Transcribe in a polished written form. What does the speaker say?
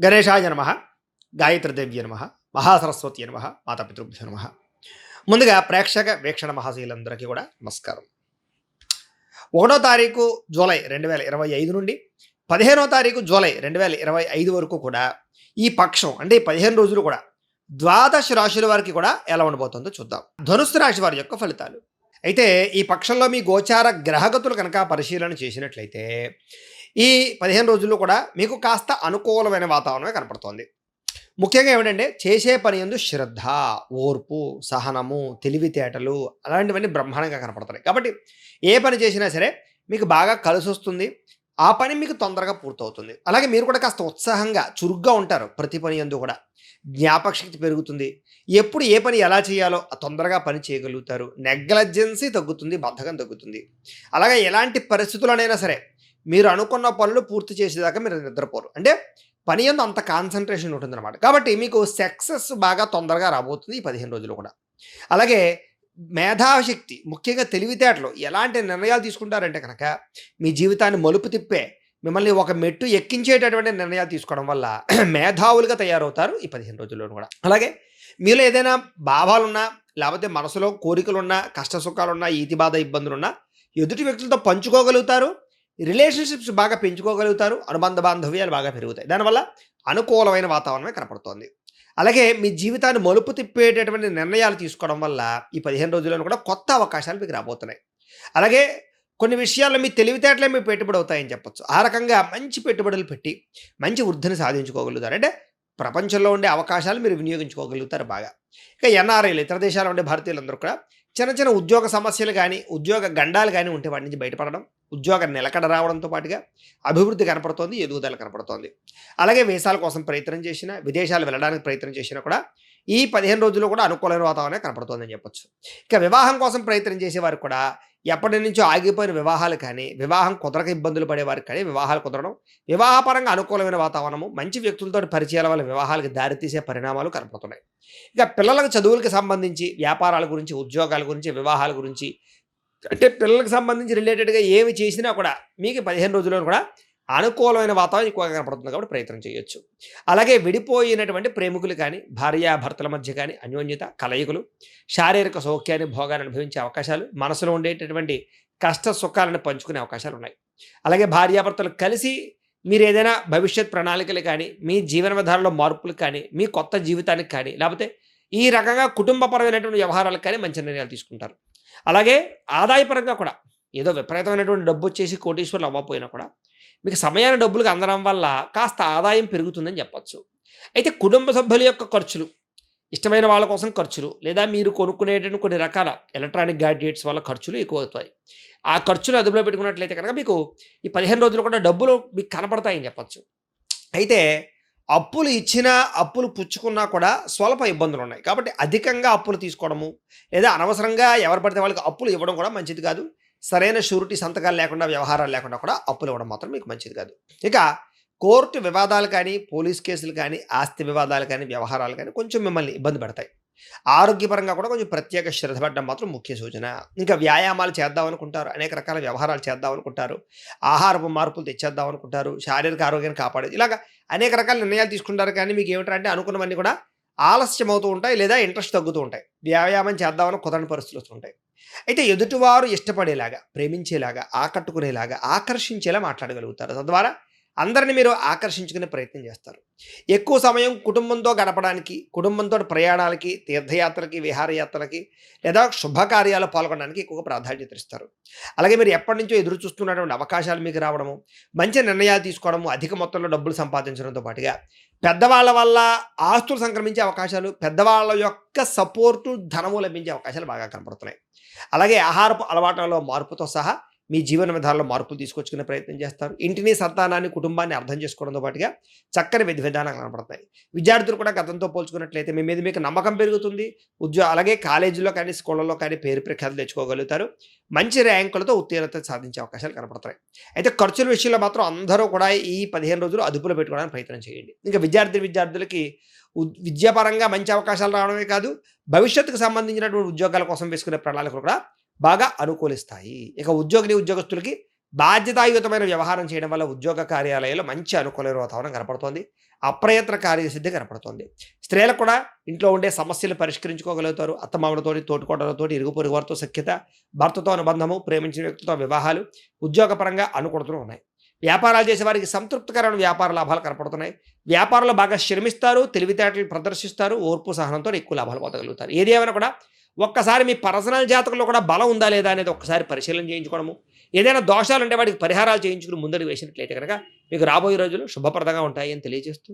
గణేశాయ నమ, గాయత్రీదేవ్య నమ, మహాసరస్వతి నమ, మాతాపితృభ్యో నమ. ముందుగా ప్రేక్షక వీక్షణ మహాశీలందరికీ కూడా నమస్కారం. 1వ తారీఖు జూలై 2025 నుండి 15వ తారీఖు జూలై 2025 వరకు కూడా ఈ పక్షం అంటే ఈ 15 రోజులు కూడా ద్వాదశ రాశుల వారికి కూడా ఎలా ఉండబోతుందో చూద్దాం. ధనుస్సు రాశి వారి యొక్క ఫలితాలు. అయితే ఈ పక్షంలో మీ గోచార గ్రహగతులు కనుక పరిశీలన చేసినట్లయితే ఈ 15 రోజుల్లో కూడా మీకు కాస్త అనుకూలమైన వాతావరణమే కనపడుతోంది. ముఖ్యంగా ఏమిటంటే చేసే పని యందు శ్రద్ధ, ఓర్పు, సహనము, తెలివితేటలు అలాంటివన్నీ బ్రహ్మాండంగా కనపడుతున్నాయి. కాబట్టి ఏ పని చేసినా సరే మీకు బాగా కలిసి వస్తుంది. ఆ పని మీకు తొందరగా పూర్తవుతుంది. అలాగే మీరు కూడా కాస్త ఉత్సాహంగా చురుగ్గా ఉంటారు. ప్రతి పని యందు కూడా జ్ఞాపక శక్తి పెరుగుతుంది. ఎప్పుడు ఏ పని ఎలా చేయాలో తొందరగా పని చేయగలుగుతారు. నెగ్లెజెన్సీ తగ్గుతుంది, బద్ధకం తగ్గుతుంది. అలాగే ఎలాంటి పరిస్థితుల్లోనైనా సరే మీరు అనుకున్న పనులు పూర్తి చేసేదాకా మీరు నిద్రపోరు. అంటే పని యందు అంత కాన్సన్ట్రేషన్ ఉంటుందన్నమాట. కాబట్టి మీకు సక్సెస్ బాగా తొందరగా రాబోతుంది ఈ 15 రోజులు కూడా. అలాగే మేధాశక్తి, ముఖ్యంగా తెలివితేటలు, ఎలాంటి నిర్ణయాలు తీసుకుంటారంటే కనుక మీ జీవితాన్ని మలుపు తిప్పే, మిమ్మల్ని ఒక మెట్టు ఎక్కించేటటువంటి నిర్ణయాలు తీసుకోవడం వల్ల మేధావులుగా తయారవుతారు ఈ 15 రోజుల్లో కూడా. అలాగే మీలో ఏదైనా భావాలున్నా, లేకపోతే మనసులో కోరికలున్నా, కష్ట సుఖాలున్నా, ఈతి బాధ ఇబ్బందులున్నా ఎదుటి వ్యక్తులతో పంచుకోగలుగుతారు. రిలేషన్షిప్స్ బాగా పెంచుకోగలుగుతారు. అనుబంధ బాంధవ్యాలు బాగా పెరుగుతాయి. దానివల్ల అనుకూలమైన వాతావరణమే కనపడుతోంది. అలాగే మీ జీవితాన్ని మలుపు తిప్పేటటువంటి నిర్ణయాలు తీసుకోవడం వల్ల ఈ 15 రోజుల్లో కూడా కొత్త అవకాశాలు మీకు రాబోతున్నాయి. అలాగే కొన్ని విషయాల్లో మీ తెలివితేటలే మీ పెట్టుబడి అవుతాయని చెప్పొచ్చు. ఆ రకంగా మంచి పెట్టుబడులు పెట్టి మంచి వృద్ధిని సాధించుకోగలుగుతారు. అంటే ప్రపంచంలో ఉండే అవకాశాలు మీరు వినియోగించుకోగలుగుతారు బాగా. ఇక ఎన్ఆర్ఐలు, ఇతర దేశాల్లో ఉండే భారతీయులందరూ కూడా చిన్న చిన్న ఉద్యోగ సమస్యలు కానీ, ఉద్యోగ గండాలు కానీ ఉంటే వాటి నుంచి బయటపడడం, ఉద్యోగ నిలకడ రావడంతో పాటుగా అభివృద్ధి కనపడుతోంది, ఎదుగుదల కనపడుతోంది. అలాగే వీసాల కోసం ప్రయత్నం చేసినా, విదేశాలు వెళ్ళడానికి ప్రయత్నం చేసినా కూడా ఈ 15 రోజుల్లో కూడా అనుకూలమైన వాతావరణం కనపడుతోందని చెప్పొచ్చు. ఇక వివాహం కోసం ప్రయత్నం చేసేవారు కూడా ఎప్పటి నుంచో ఆగిపోయిన వివాహాలు కానీ, వివాహం కుదరక ఇబ్బందులు పడేవారికి కానీ వివాహాలు కుదరడం, వివాహపరంగా అనుకూలమైన వాతావరణము, మంచి వ్యక్తులతో పరిచయాల వల్ల వివాహాలకు దారితీసే పరిణామాలు కనపడుతున్నాయి. ఇక పిల్లలకు చదువులకు సంబంధించి, వ్యాపారాల గురించి, ఉద్యోగాల గురించి, వివాహాల గురించి, అంటే పిల్లలకు సంబంధించి రిలేటెడ్గా ఏమి చేసినా కూడా మీకు 15 రోజుల్లో కూడా అనుకూలమైన వాతావరణం ఎక్కువగా కనపడుతుంది. కాబట్టి ప్రయత్నం చేయొచ్చు. అలాగే విడిపోయినటువంటి ప్రేమికులు కానీ, భార్యాభర్తల మధ్య కానీ అన్యోన్యత, కలయికలు, శారీరక సౌఖ్యాన్ని, భోగాన్ని అనుభవించే అవకాశాలు, మనసులో ఉండేటటువంటి కష్ట సుఖాలను పంచుకునే అవకాశాలు ఉన్నాయి. అలాగే భార్యాభర్తలు కలిసి మీరు ఏదైనా భవిష్యత్ ప్రణాళికలు కానీ, మీ జీవన విధానంలో మార్పులు కానీ, మీ కొత్త జీవితానికి కానీ, లేకపోతే ఈ రకంగా కుటుంబపరమైనటువంటి వ్యవహారాలకు కానీ మంచి నిర్ణయాలు తీసుకుంటారు. అలాగే ఆదాయపరంగా కూడా ఏదో విపరీతమైనటువంటి డబ్బు వచ్చేసి కోటీశ్వరులు అవ్వకపోయినా కూడా మీకు సమయాన్ని డబ్బులకు అందడం వల్ల కాస్త ఆదాయం పెరుగుతుందని చెప్పొచ్చు. అయితే కుటుంబ సభ్యుల యొక్క ఖర్చులు, ఇష్టమైన వాళ్ళ కోసం ఖర్చులు, లేదా మీరు కొనుక్కునేటువంటి కొన్ని రకాల ఎలక్ట్రానిక్ గ్యాడ్జెట్స్ వల్ల ఖర్చులు ఎక్కువ అవుతాయి. ఆ ఖర్చులు అదుపులో పెట్టుకున్నట్లయితే కనుక మీకు ఈ 15 రోజులు కూడా డబ్బులు మీకు కనపడతాయని చెప్పొచ్చు. అయితే అప్పులు ఇచ్చినా, అప్పులు పుచ్చుకున్నా కూడా స్వల్ప ఇబ్బందులు ఉన్నాయి. కాబట్టి అధికంగా అప్పులు తీసుకోవడము, లేదా అనవసరంగా ఎవరు పడితే వాళ్ళకి అప్పులు ఇవ్వడం కూడా మంచిది కాదు. సరైన షూరిటీ సంతకాలు లేకుండా, వ్యవహారాలు లేకుండా కూడా అప్పులు ఇవ్వడం మాత్రం మీకు మంచిది కాదు. ఇక కోర్టు వివాదాలు కానీ, పోలీస్ కేసులు కానీ, ఆస్తి వివాదాలు కానీ, వ్యవహారాలు కానీ కొంచెం మిమ్మల్ని ఇబ్బంది పెడతాయి. ఆరోగ్యపరంగా కూడా కొంచెం ప్రత్యేక శ్రద్ధ పెట్టడం మాత్రం ముఖ్య సూచన. ఇంకా వ్యాయామాలు చేద్దాం అనుకుంటారు, అనేక రకాల వ్యవహారాలు చేద్దాం అనుకుంటారు, ఆహారపు మార్పులు తెచ్చేద్దాం అనుకుంటారు, శారీరక ఆరోగ్యాన్ని కాపాడేది, ఇలాగ అనేక రకాల నిర్ణయాలు తీసుకుంటారు. కానీ మీకు ఏమిటంటే అనుకున్నవన్నీ కూడా ఆలస్యం అవుతూ ఉంటాయి, లేదా ఇంట్రెస్ట్ తగ్గుతూ ఉంటాయి. వ్యాయామం చేద్దామని కుదరని పరిస్థితులు వస్తుంటాయి. అయితే ఎదుటివారు ఇష్టపడేలాగా, ప్రేమించేలాగా, ఆకట్టుకునేలాగా, ఆకర్షించేలా మాట్లాడగలుగుతారు. తద్వారా అందరిని మీరు ఆకర్షించుకునే ప్రయత్నం చేస్తారు. ఎక్కువ సమయం కుటుంబంతో గడపడానికి, కుటుంబంతో ప్రయాణాలకి, తీర్థయాత్రలకి, విహారయాత్రలకి, లేదా శుభకార్యాలు పాల్గొనడానికి ఎక్కువగా ప్రాధాన్యత ఇస్తారు. అలాగే మీరు ఎప్పటి నుంచో ఎదురు చూస్తున్నటువంటి అవకాశాలు మీకు రావడము, మంచి నిర్ణయాలు తీసుకోవడము, అధిక మొత్తంలో డబ్బులు సంపాదించడంతో పాటుగా పెద్దవాళ్ళ వల్ల ఆస్తులు సంక్రమించే అవకాశాలు, పెద్దవాళ్ళ యొక్క సపోర్టు, ధనము లభించే అవకాశాలు బాగా కనపడుతున్నాయి. అలాగే ఆహారపు అలవాట్లలో మార్పుతో సహా మీ జీవన విధానంలో మార్పులు తీసుకొచ్చుకునే ప్రయత్నం చేస్తారు. ఇంటిని, సంతానాన్ని, కుటుంబాన్ని అర్థం చేసుకోవడంతో పాటుగా చక్కని విధి విధానాలు కనపడతాయి. విద్యార్థులు కూడా గతంతో పోల్చుకున్నట్లయితే మీ మీద మీకు నమ్మకం పెరుగుతుంది. అలాగే కాలేజీలో కానీ, స్కూళ్ళలో కానీ పేరు ప్రఖ్యాతులు తెచ్చుకోగలుగుతారు. మంచి ర్యాంకులతో ఉత్తీర్ణత సాధించే అవకాశాలు కనపడతాయి. అయితే ఖర్చుల విషయంలో మాత్రం అందరూ కూడా ఈ 15 రోజులు అదుపులో పెట్టుకోవడానికి ప్రయత్నం చేయండి. ఇంకా విద్యార్థులకి విద్యాపరంగా మంచి అవకాశాలు రావడమే కాదు, భవిష్యత్తుకు సంబంధించినటువంటి ఉద్యోగాల కోసం వేసుకునే ప్రణాళికలు కూడా బాగా అనుకూలిస్తాయి. ఇక ఉద్యోగస్తులకి బాధ్యతాయుతమైన వ్యవహారం చేయడం వల్ల ఉద్యోగ కార్యాలయాల్లో మంచి అనుకూలమైన వాతావరణం కనపడుతోంది. అప్రయత్న కార్యసిద్ధి కనపడుతోంది. స్త్రీలకు కూడా ఇంట్లో ఉండే సమస్యలు పరిష్కరించుకోగలుగుతారు. అత్తమామలతోటి, తోటికోడలతోటి, ఇరుగు పొరుగు వారితో సఖ్యత, భర్తతో అనుబంధము, ప్రేమించిన వ్యక్తితో వివాహాలు, ఉద్యోగపరంగా అనుకూలతలు ఉన్నాయి. వ్యాపారాలు చేసే వారికి సంతృప్తికరమైన వ్యాపార లాభాలు కనపడుతున్నాయి. వ్యాపారంలో బాగా శ్రమిస్తారు, తెలివితేటలు ప్రదర్శిస్తారు, ఓర్పు సహనంతో ఎక్కువ లాభాలు పొందగలుగుతారు. ఏది ఏమైనా కూడా ఒక్కసారి మీ పర్సనల్ జాతకంలో కూడా బలం ఉందా లేదా అనేది ఒక్కసారి పరిశీలన చేయించుకోవడము, ఏదైనా దోషాలు ఉంటే వాటికి పరిహారాలు చేయించుకుని ముందడుగు వేసినట్లయితే కనుక మీకు రాబోయే రోజులు శుభప్రదంగా ఉంటాయి అని తెలియజేస్తూ